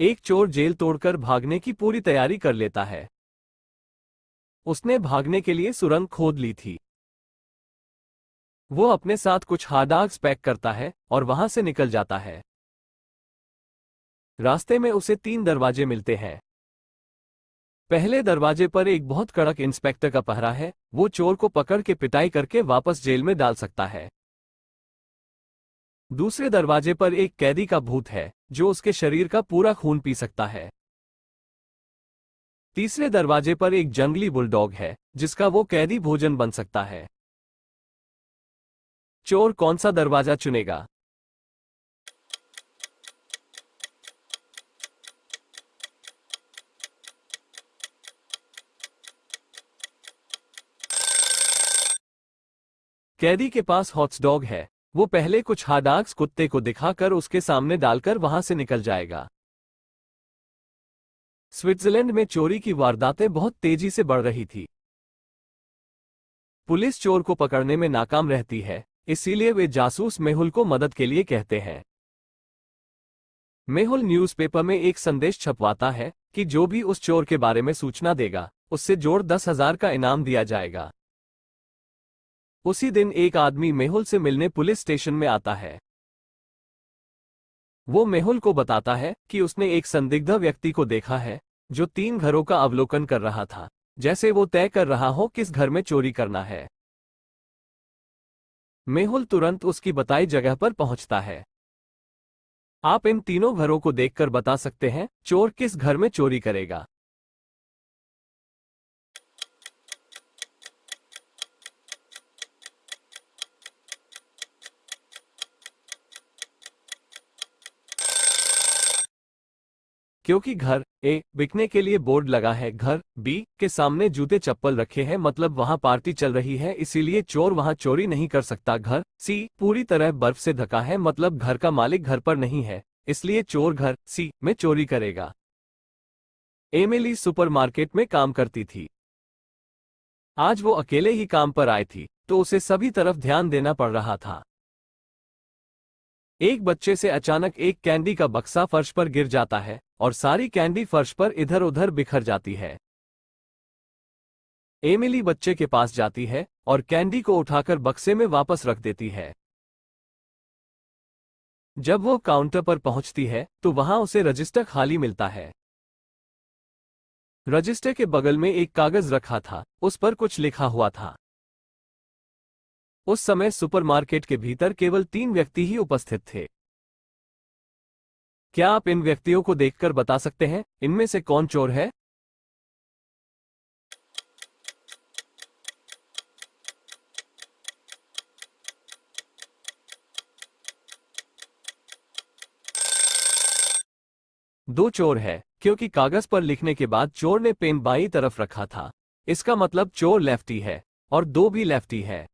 एक चोर जेल तोड़कर भागने की पूरी तैयारी कर लेता है। उसने भागने के लिए सुरंग खोद ली थी। वो अपने साथ कुछ हार्ड ड्रग्स पैक करता है और वहां से निकल जाता है। रास्ते में उसे 3 दरवाजे मिलते हैं। पहले दरवाजे पर एक बहुत कड़क इंस्पेक्टर का पहरा है। वो चोर को पकड़ के पिटाई करके वापस जेल में डाल सकता है। दूसरे दरवाजे पर एक कैदी का भूत है जो उसके शरीर का पूरा खून पी सकता है। तीसरे दरवाजे पर एक जंगली बुलडॉग है जिसका वो कैदी भोजन बन सकता है। चोर कौन सा दरवाजा चुनेगा? कैदी के पास हॉटडॉग है। वो पहले कुछ हार्ड कुत्ते को दिखाकर उसके सामने डालकर वहां से निकल जाएगा। स्विट्जरलैंड में चोरी की वारदातें बहुत तेजी से बढ़ रही थी। पुलिस चोर को पकड़ने में नाकाम रहती है, इसीलिए वे जासूस मेहुल को मदद के लिए कहते हैं। मेहुल न्यूज़पेपर में एक संदेश छपवाता है कि जो भी उस चोर के बारे में सूचना देगा उससे जोड़ 10,000 का इनाम दिया जाएगा। उसी दिन एक आदमी मेहुल से मिलने पुलिस स्टेशन में आता है। वो मेहुल को बताता है कि उसने एक संदिग्ध व्यक्ति को देखा है जो 3 घरों का अवलोकन कर रहा था, जैसे वो तय कर रहा हो किस घर में चोरी करना है। मेहुल तुरंत उसकी बताई जगह पर पहुंचता है। आप इन तीनों घरों को देखकर बता सकते हैं चोर किस घर में चोरी करेगा। क्योंकि घर ए बिकने के लिए बोर्ड लगा है, घर बी के सामने जूते चप्पल रखे हैं, मतलब वहां पार्टी चल रही है, इसीलिए चोर वहां चोरी नहीं कर सकता। घर सी पूरी तरह बर्फ से ढका है, मतलब घर का मालिक घर पर नहीं है, इसलिए चोर घर सी में चोरी करेगा। एमिली सुपरमार्केट में काम करती थी। आज वो अकेले ही काम पर आई थी तो उसे सभी तरफ ध्यान देना पड़ रहा था। एक बच्चे से अचानक एक कैंडी का बक्सा फर्श पर गिर जाता है और सारी कैंडी फर्श पर इधर उधर बिखर जाती है। एमिली बच्चे के पास जाती है और कैंडी को उठाकर बक्से में वापस रख देती है। जब वो काउंटर पर पहुंचती है तो वहां उसे रजिस्टर खाली मिलता है। रजिस्टर के बगल में एक कागज रखा था, उस पर कुछ लिखा हुआ था। उस समय सुपरमार्केट के भीतर केवल 3 व्यक्ति ही उपस्थित थे। क्या आप इन व्यक्तियों को देखकर बता सकते हैं इनमें से कौन चोर है? दो चोर है, क्योंकि कागज पर लिखने के बाद चोर ने पेन बाईं तरफ रखा था। इसका मतलब चोर लेफ्टी है और 2 भी लेफ्टी है।